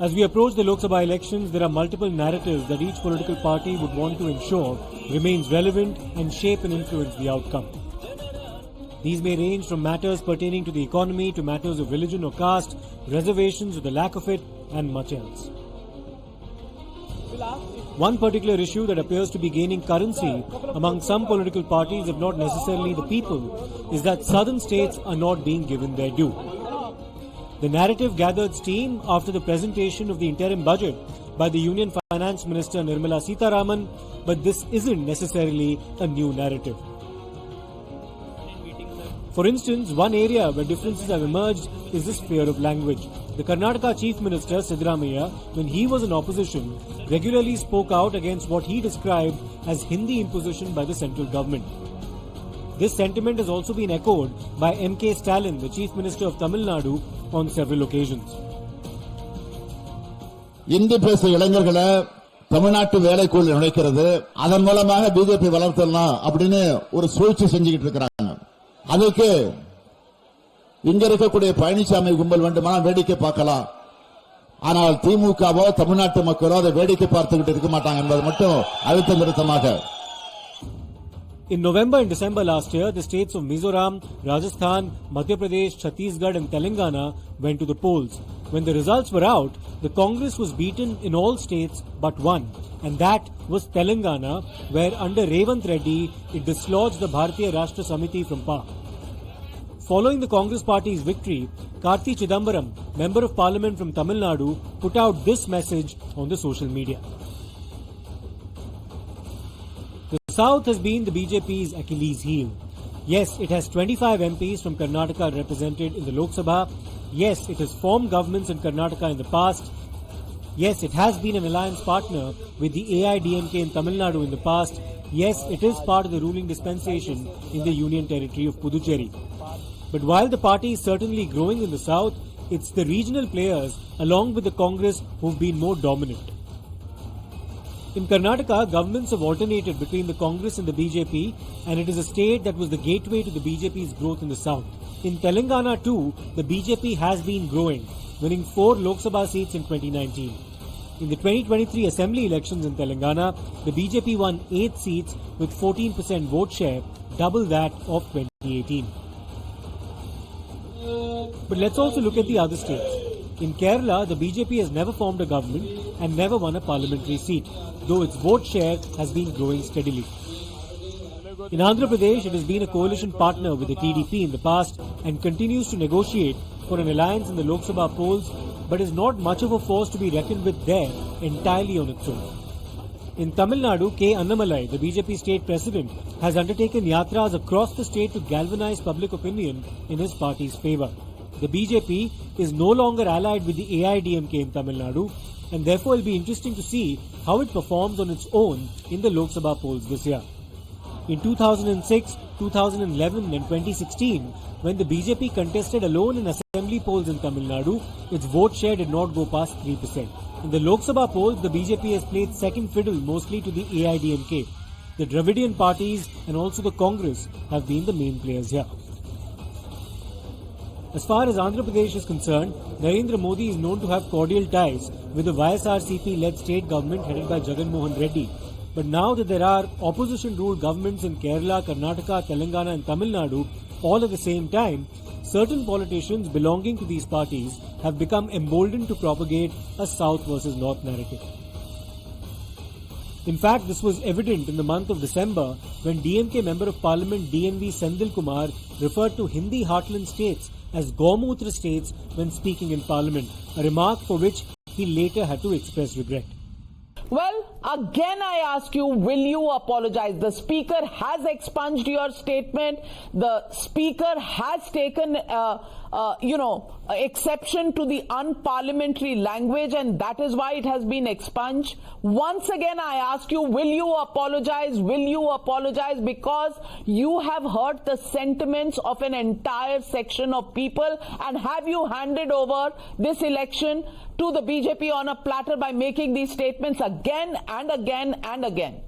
As we approach the Lok Sabha elections, there are multiple narratives that each political party would want to ensure remains relevant and shape and influence the outcome. These may range from matters pertaining to the economy to matters of religion or caste, reservations or the lack of it, and much else. One particular issue that appears to be gaining currency among some political parties, if not necessarily the people, is that southern states are not being given their due. The narrative gathered steam after the presentation of the interim budget by the Union Finance Minister Nirmala Siddaramaiah, but this isn't necessarily a new narrative. For instance, one area where differences have emerged is the sphere of language. The Karnataka Chief Minister Siddaramaiah, when he was in opposition, regularly spoke out against what he described as Hindi imposition by the central government. This sentiment has also been echoed by M.K. Stalin, the Chief Minister of Tamil Nadu, on several occasions. Hindi பேசுற இளைஞர்களை தமிழ்நாட்டு வேலைக்குள் நுழைக்கிறது, அதன் மூலமாக BJP வளர்த்தலாம் அப்படின்னு ஒரு சூழ்ச்சி செஞ்சுக்கிட்டு இருக்கிறாங்க. அதுக்கு இங்க இருக்கக்கூடிய பழனிசாமி கும்பல் வேண்டுமானால் வேடிக்கை பார்க்கலாம். ஆனால் திமுகவோ தமிழ்நாட்டு மக்களோ அதை வேடிக்கை பார்த்துக்கிட்டு இருக்க மாட்டாங்க என்பது மட்டும் அழுத்த நிறுத்தமாக. In November and December last year, the states of Mizoram, Rajasthan, Madhya Pradesh, Chhattisgarh and Telangana went to the polls. When the results were out, the Congress was beaten in all states but one, and that was Telangana, where under Revant Reddy, it dislodged the Bharatiya Rashtra Samiti from power. Following the Congress party's victory, Karti Chidambaram, Member of Parliament from Tamil Nadu, put out this message on the social media. The South has been the BJP's Achilles heel. Yes, it has 25 MPs from Karnataka represented in the Lok Sabha. Yes, it has formed governments in Karnataka in the past. Yes, it has been an alliance partner with the AIDMK in Tamil Nadu in the past. Yes, it is part of the ruling dispensation in the Union Territory of Puducherry. But while the party is certainly growing in the South, it's the regional players along with the Congress who've been more dominant. In Karnataka, governments have alternated between the Congress and the BJP, and it is a state that was the gateway to the BJP's growth in the South. In Telangana too, the BJP has been growing, winning 4 Lok Sabha seats in 2019. In the 2023 Assembly elections in Telangana, the BJP won 8 seats with 14% vote share, double that of 2018. But let's also look at the other states. In Kerala, the BJP has never formed a government and never won a parliamentary seat, though its vote share has been growing steadily. In Andhra Pradesh, it has been a coalition partner with the TDP in the past and continues to negotiate for an alliance in the Lok Sabha polls, but is not much of a force to be reckoned with there entirely on its own. In Tamil Nadu, K. Annamalai, the BJP state president, has undertaken yatras across the state to galvanize public opinion in his party's favour. The BJP is no longer allied with the AIDMK in Tamil Nadu, and therefore it will be interesting to see how it performs on its own in the Lok Sabha polls this year. In 2006, 2011 and 2016, when the BJP contested alone in assembly polls in Tamil Nadu, its vote share did not go past 3%. In the Lok Sabha polls, the BJP has played second fiddle mostly to the AIDMK. The Dravidian parties and also the Congress have been the main players here. As far as Andhra Pradesh is concerned, Narendra Modi is known to have cordial ties with the YSRCP-led state government headed by Jagan Mohan Reddy. But now that there are opposition-ruled governments in Kerala, Karnataka, Telangana and Tamil Nadu all at the same time, certain politicians belonging to these parties have become emboldened to propagate a South versus North narrative. In fact, this was evident in the month of December when DMK Member of Parliament DNV Sendil Kumar referred to Hindi heartland states as Gomutra states when speaking in Parliament, a remark for which he later had to express regret. Well, again I ask you, will you apologize? The Speaker has expunged your statement. The Speaker has taken, exception to the unparliamentary language, and that is why it has been expunged. Once again, I ask you, will you apologize? Will you apologize? Because you have hurt the sentiments of an entire section of people, and have you handed over this election to the BJP on a platter by making these statements again and again and again?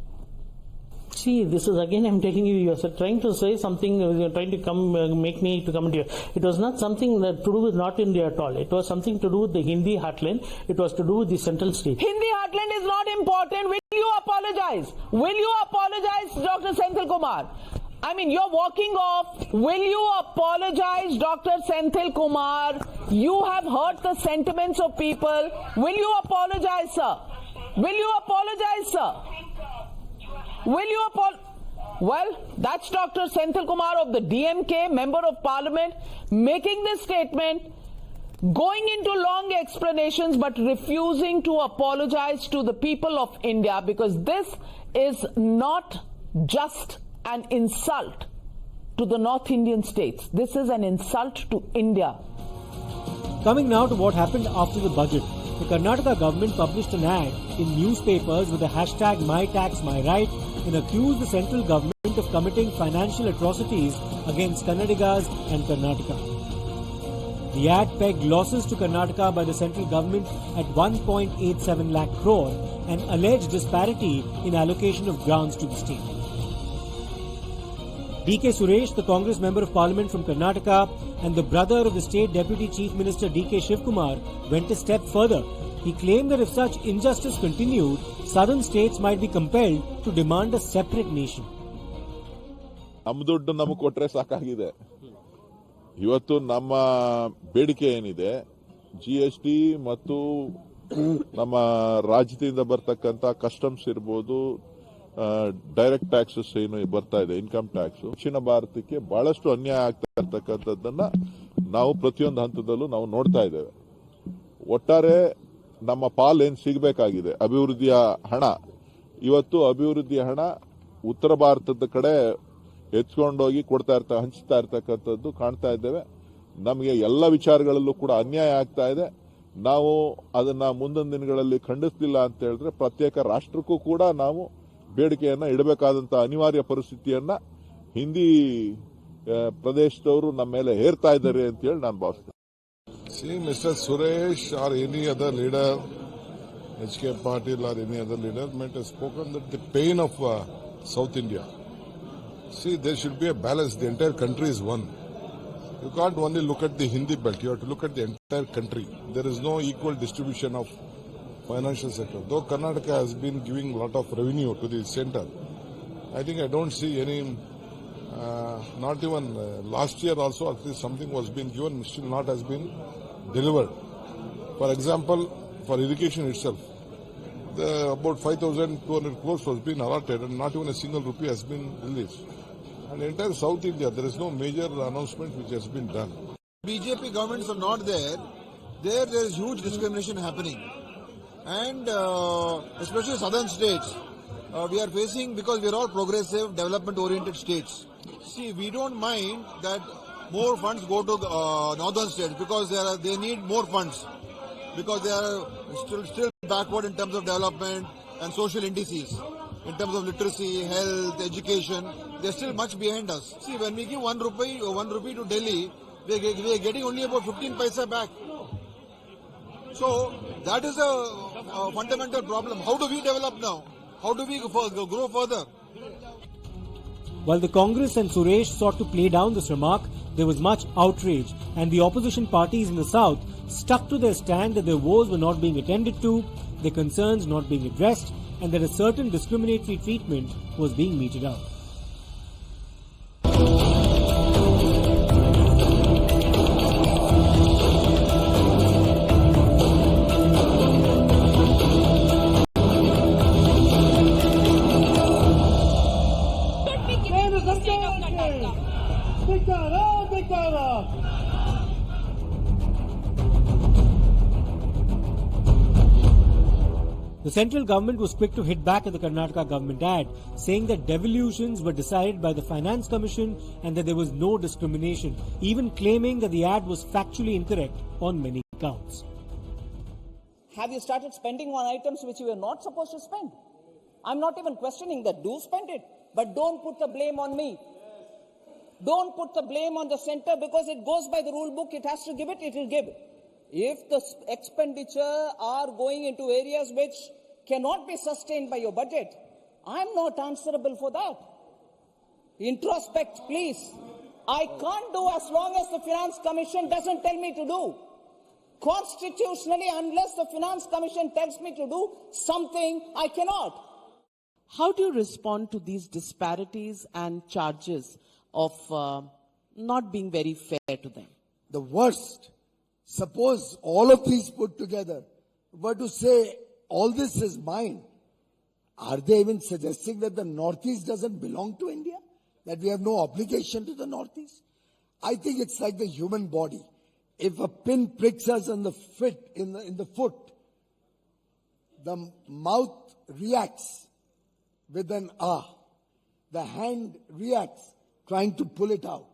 See, this is again, I'm telling you, you're trying to say something, you're trying to make me to come into. It was not something that to do with North India at all. It was something to do with the Hindi heartland. It was to do with the central state. Hindi heartland is not important. Will you apologize? Will you apologize, Dr. Senthil Kumar? I mean, you're walking off. Will you apologize, Dr. Senthil Kumar? You have hurt the sentiments of people. Will you apologize, sir? Will you apologize, sir? Will you Well, that's Dr. Senthil Kumar of the DMK, Member of Parliament, making this statement, going into long explanations but refusing to apologize to the people of India, because this is not just an insult to the North Indian states. This is an insult to India. Coming now to what happened after the budget. The Karnataka government published an ad in newspapers with the hashtag #MyTaxMyRight and accused the central government of committing financial atrocities against Kannadigas and Karnataka. The ad pegged losses to Karnataka by the central government at 1.87 lakh crore and alleged disparity in allocation of grants to the state. D.K. Suresh, the Congress Member of Parliament from Karnataka and the brother of the State Deputy Chief Minister D.K. Shivkumar, went a step further. He claimed that if such injustice continued, southern states might be compelled to demand a separate nation. ನಮ್ಮ ದುಡ್ಡು ನಮಗೆ ಕೊಟ್ರೆ ಸಾಕಾಗಿದೆ. ಇವತ್ತು ನಮ್ಮ ಬೇಡಿಕೆ ಏನಿದೆ, GST ಮತ್ತು ನಮ್ಮ ರಾಜ್ಯದಿಂದ ಬರ್ತಕ್ಕಂಥ ಕಸ್ಟಮ್ಸ್ ಇರ್ಬೋದು, ಡೈರೆಕ್ಟ್ ಟ್ಯಾಕ್ಸಸ್ ಏನು ಬರ್ತಾ ಇದೆ, ಇನ್ಕಮ್ ಟ್ಯಾಕ್ಸ್, ದಕ್ಷಿಣ ಭಾರತಕ್ಕೆ ಬಹಳಷ್ಟು ಅನ್ಯಾಯ ಆಗ್ತಾ ಇರ್ತಕ್ಕಂಥದ್ದನ್ನ ನಾವು ಪ್ರತಿಯೊಂದು ಹಂತದಲ್ಲೂ ನಾವು ನೋಡ್ತಾ ಇದ್ದೇವೆ. ಒಟ್ಟಾರೆ ನಮ್ಮ ಪಾಲೇನು ಸಿಗಬೇಕಾಗಿದೆ ಅಭಿವೃದ್ಧಿಯ ಹಣ, ಇವತ್ತು ಅಭಿವೃದ್ಧಿಯ ಹಣ ಉತ್ತರ ಭಾರತದ ಕಡೆ ಎತ್ಕೊಂಡೋಗಿ ಹಂಚ್ತಾ ಇರ್ತಕ್ಕಂಥದ್ದು ಕಾಣ್ತಾ ಇದ್ದೇವೆ. ನಮಗೆ ಎಲ್ಲ ವಿಚಾರಗಳಲ್ಲೂ ಕೂಡ ಅನ್ಯಾಯ ಆಗ್ತಾ ಇದೆ. ನಾವು ಅದನ್ನ ಮುಂದಿನ ದಿನಗಳಲ್ಲಿ ಖಂಡಿಸಲಿಲ್ಲ ಅಂತ ಹೇಳಿದ್ರೆ ಪ್ರತ್ಯೇಕ ರಾಷ್ಟ್ರಕ್ಕೂ ಕೂಡ ನಾವು ಬೇಡಿಕೆಯನ್ನ ಇಡಬೇಕಾದಂತಹ ಅನಿವಾರ್ಯ ಪರಿಸ್ಥಿತಿಯನ್ನ ಹಿಂದಿ ಪ್ರದೇಶದವರು ನಮ್ಮ ಮೇಲೆ ಹೇರ್ತಾ ಇದ್ದಾರೆ ಅಂತ ಹೇಳಿ ನಾನು ಭಾವಿಸ್ತೇನೆ. See, Mr. Suresh or any other leader, HK Patil or any other leader might have spoken that the pain of South India. See, there should be a balance. The entire country is one. You can't only look at the Hindi belt. You have to look at the entire country. There is no equal distribution of financial sector. Though Karnataka has been giving a lot of revenue to the center, I think I don't see any, not even last year also at least something was being given, still not has been delivered. For example, for irrigation itself, about 5,200 crores was being allotted and not even a single rupee has been released. And entire South India, there is no major announcement which has been done. BJP governments are not there. There is huge discrimination happening. And especially southern states, we are facing, because we are all progressive, development-oriented states. See, we don't mind that more funds go to northern states because they need more funds, because they are still backward in terms of development and social indices. In terms of literacy, health, education, they are still much behind us. See, when we give 1 rupee to Delhi, we are getting only about 15 paisa back. So that is a fundamental problem. How do we develop now? How do we grow further? While the Congress and Suresh sought to play down this remark, there was much outrage, and the opposition parties in the south stuck to their stand that their woes were not being attended to, their concerns not being addressed, and that a certain discriminatory treatment was being meted out. The central government was quick to hit back at the Karnataka government ad, saying that devolutions were decided by the Finance Commission and that there was no discrimination, even claiming that the ad was factually incorrect on many counts. Have you started spending on items which you were not supposed to spend? I'm not even questioning that. Do spend it, but don't put the blame on me. Don't put the blame on the center, because it goes by the rule book. It has to give it, it will give it. If the expenditure are going into areas which cannot be sustained by your budget, I'm not answerable for that. Introspect, please. I can't do as long as the Finance Commission doesn't tell me to do. Constitutionally, unless the Finance Commission tells me to do something, I cannot. How do you respond to these disparities and charges of not being very fair to them? The worst, suppose all of these put together were to say, all this is mine. Are they even suggesting that the Northeast doesn't belong to India? That we have no obligation to the Northeast? I think it's like the human body. If a pin pricks us in the foot, the mouth reacts with an ah. The hand reacts trying to pull it out.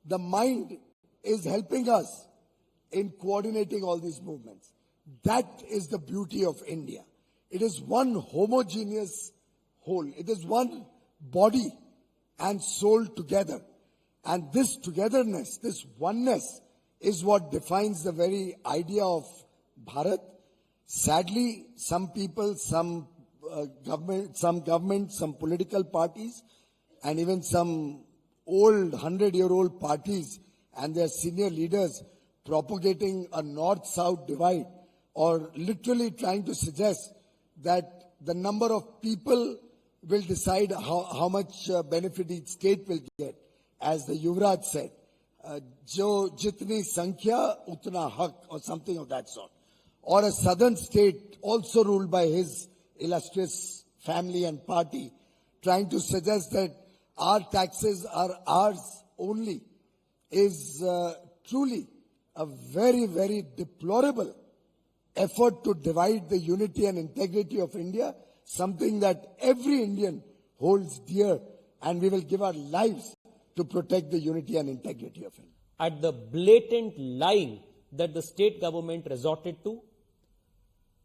The mind is helping us in coordinating all these movements. That is the beauty of India. It is one homogeneous whole. It is one body and soul together. And this togetherness, this oneness, is what defines the very idea of Bharat. Sadly, some people, some governments, some political parties, and even some old 100-year-old parties and their senior leaders propagating a north-south divide, or literally trying to suggest that the number of people will decide how much benefit each state will get. As the Yuvraj said, Jo jitni sankhya utna hak, or something of that sort. Or a southern state also ruled by his illustrious family and party, trying to suggest that our taxes are ours only, is truly a very, very deplorable effort to divide the unity and integrity of India, something that every Indian holds dear, and we will give our lives to protect the unity and integrity of India. At the blatant lie that the state government resorted to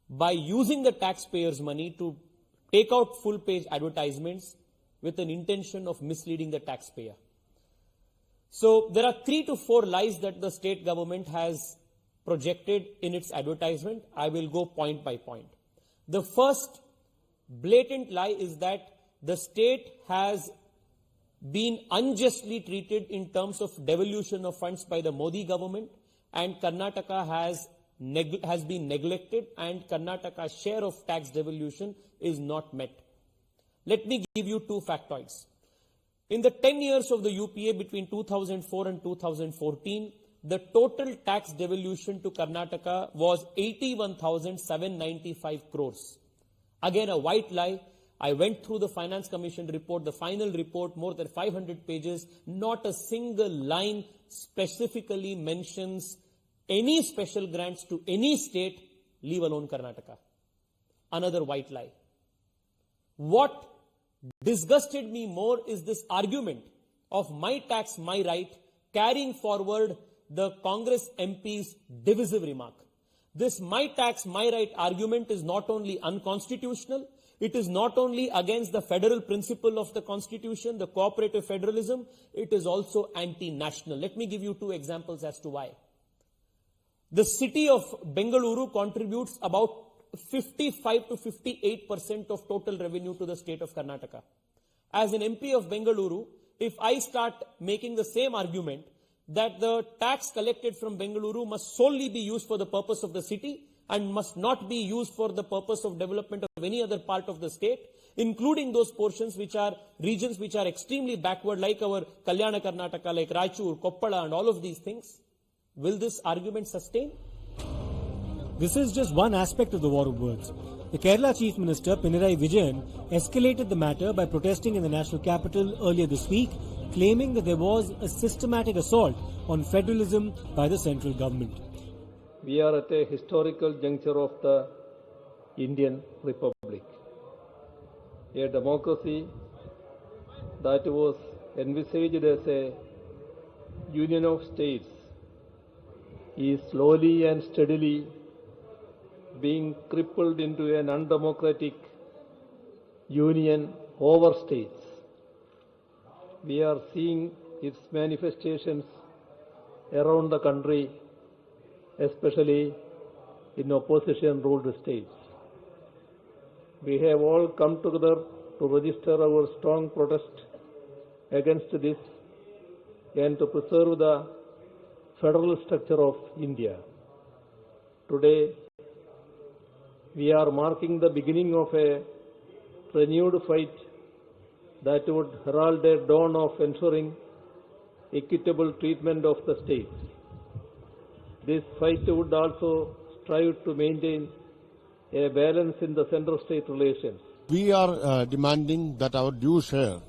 by using the taxpayers' money to take out full-page advertisements with an intention of misleading the taxpayer. So there are 3 to 4 lies that the state government has projected in its advertisement. I will go point by point. The first blatant lie is that the state has been unjustly treated in terms of devolution of funds by the Modi government, and Karnataka has been neglected, and Karnataka's share of tax devolution is not met. Let me give you 2 factoids. In the 10 years of the UPA between 2004 and 2014, the total tax devolution to Karnataka was 81,795 crores. Again, a white lie. I went through the Finance Commission report, the final report, more than 500 pages. Not a single line specifically mentions any special grants to any state, leave alone Karnataka. Another white lie. What disgusted me more is this argument of my tax, my right, carrying forward the Congress MP's divisive remark. This my tax, my right argument is not only unconstitutional, it is not only against the federal principle of the Constitution, the cooperative federalism, it is also anti-national. Let me give you 2 examples as to why. The city of Bengaluru contributes about 55 to 58% of total revenue to the state of Karnataka. As an MP of Bengaluru, if I start making the same argument that the tax collected from Bengaluru must solely be used for the purpose of the city and must not be used for the purpose of development of any other part of the state, including those portions which are regions which are extremely backward, like our Kalyana Karnataka, like Raichur, Koppala and all of these things, will this argument sustain? This is just one aspect of the war of words. The Kerala Chief Minister, Pinarayi Vijayan, escalated the matter by protesting in the national capital earlier this week, claiming that there was a systematic assault on federalism by the central government. We are at a historical juncture of the Indian Republic. A democracy that was envisaged as a union of states is slowly and steadily being crippled into an undemocratic union over states. We are seeing its manifestations around the country, especially in opposition-ruled states. We have all come together to register our strong protest against this and to preserve the federal structure of India. Today, we are marking the beginning of a renewed fight that would herald a dawn of ensuring equitable treatment of the states. This fight would also strive to maintain a balance in the center-state relations. We are demanding that our due share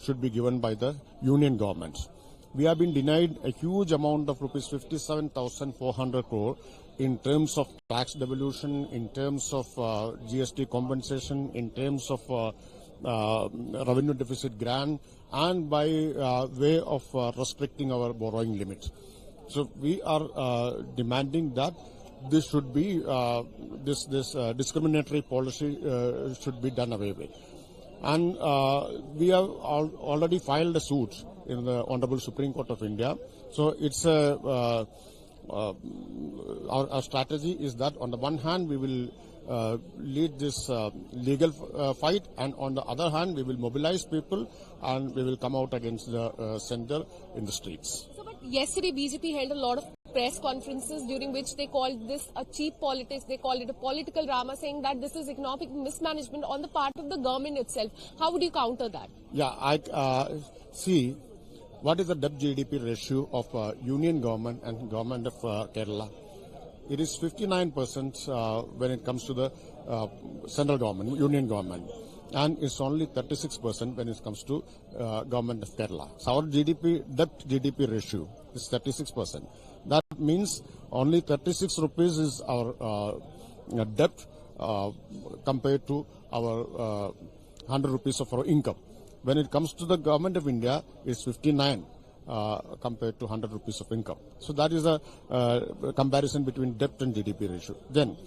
should be given by the union government. We have been denied a huge amount of rupees 57,400 crore in terms of tax devolution, in terms of GST compensation, in terms of revenue deficit grant, and by way of restricting our borrowing limits. So we are demanding that this should be this discriminatory policy should be done away with. And we have already filed a suit in the Honorable Supreme Court of India. So it's our strategy is that on the one hand we will lead this legal fight, and on the other hand we will mobilize people and we will come out against the center in the streets. So, but yesterday BJP held a lot of press conferences during which they called this a cheap politics. They called it a political drama, saying that this is economic mismanagement on the part of the government itself. How would you counter that? Yeah, I see. What is the debt GDP ratio of union government and government of Kerala? It is 59% when it comes to the central government, union government, and it's only 36% when it comes to government of Kerala. So our debt GDP ratio is 36%. That means only 36 rupees is our debt compared to our 100 rupees of our income. When it comes to the government of India, it's 59 compared to 100 rupees of income. So that is a comparison between debt and GDP ratio. Then,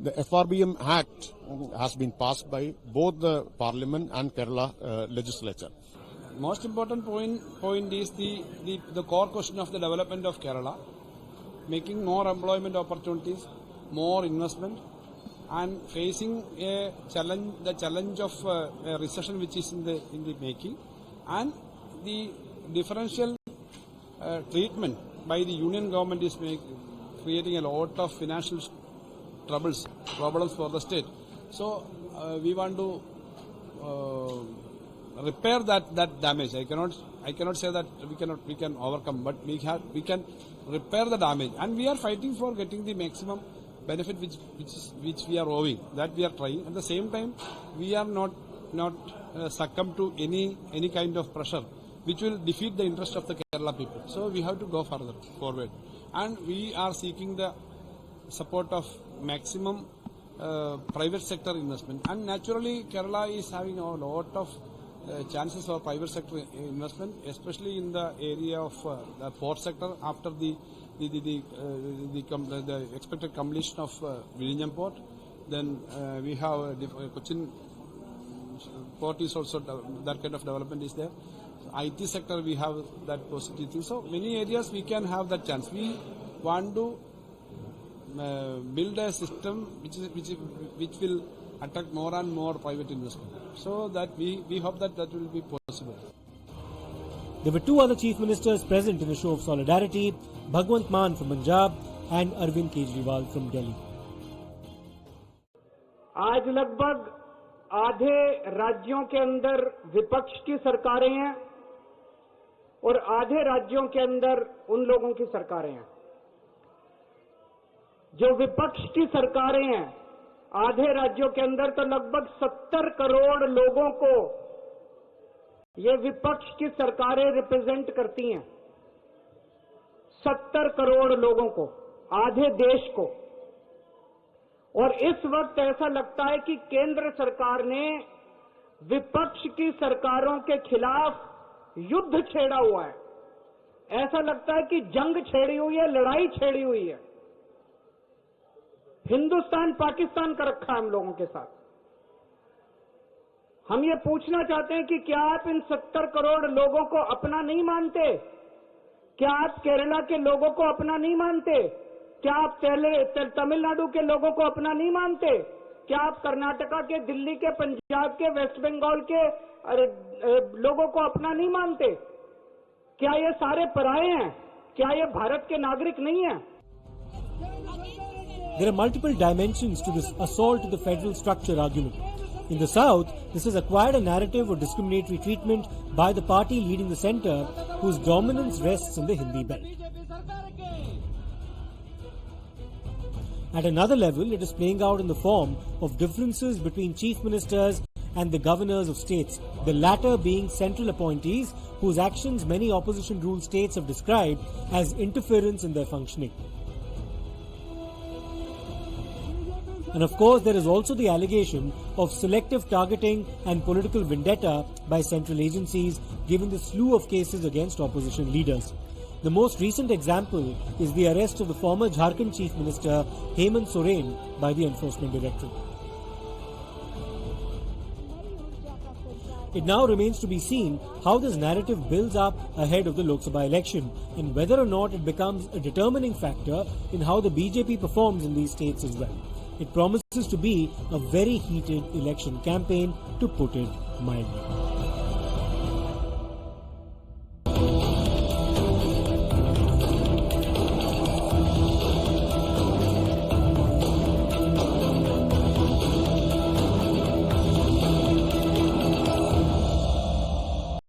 the FRBM Act has been passed by both the Parliament and Kerala legislature. Most important point is the core question of the development of Kerala, making more employment opportunities, more investment, and facing the challenge of a recession which is in the making, and the differential treatment by the union government is creating a lot of financial problems for the state. So we want to repair that damage. I cannot say that we can overcome, but we can repair the damage, and we are fighting for getting the maximum benefit which we are owing. That we are trying. At the same time, we are not succumb to any kind of pressure which will defeat the interest of the Kerala people. So we have to go forward, and we are seeking the support of maximum private sector investment. And naturally, Kerala is having a lot of chances for private sector investment, especially in the area of the port sector after the expected completion of Vizhinjam port. Then we have Cochin port is also that kind of development is there. IT sector we have that positive thing. So many areas we can have that chance. We want to build a system which will attract more and more private investment. So that we hope that will be possible. There were two other chief ministers present in a show of solidarity, Bhagwant Mann from Punjab and Arvind Kejriwal from Delhi. आज लगभग आधे राज्यों के अंदर विपक्ष की सरकारें हैं और आधे राज्यों के अंदर उन लोगों की सरकारें हैं। जो विपक्ष की सरकारें हैं, आधे राज्यों के अंदर तो लगभग 70 करोड़ लोगों को ये विपक्ष की सरकारें रिप्रेजेंट करती हैं। 70 करोड़ लोगों को, आधे देश को। और इस वक्त ऐसा लगता है कि केंद्र सरकार ने विपक्ष की सरकारों के खिलाफ युद्ध छेड़ा हुआ है। ऐसा लगता है कि जंग छेड़ी हुई है, लड़ाई छेड़ी हुई है। हिंदुस्तान पाकिस्तान का रखा है हम लोगों के साथ। हम ये पूछना चाहते हैं कि क्या आप इन 70 करोड़ लोगों को अपना नहीं मानते? क्या आप केरला के लोगों को अपना नहीं मानते? क्या आप तमिलनाडु के लोगों को अपना नहीं मानते? क्या आप कर्नाटका के, दिल्ली के, पंजाब के, वेस्ट बंगाल के लोगों को अपना नहीं मानते? क्या ये सारे पराये हैं? क्या ये भारत के नागरिक नहीं हैं? There are multiple dimensions to this assault to the federal structure argument. In the South, this has acquired a narrative of discriminatory treatment by the party leading the centre, whose dominance rests in the Hindi belt. At another level, it is playing out in the form of differences between chief ministers and the governors of states, the latter being central appointees whose actions many opposition-ruled states have described as interference in their functioning. And of course, there is also the allegation of selective targeting and political vendetta by central agencies, given the slew of cases against opposition leaders. The most recent example is the arrest of the former Jharkhand Chief Minister Hemant Soren by the Enforcement Directorate. It now remains to be seen how this narrative builds up ahead of the Lok Sabha election and whether or not it becomes a determining factor in how the BJP performs in these states as well. It promises to be a very heated election campaign, to put it mildly.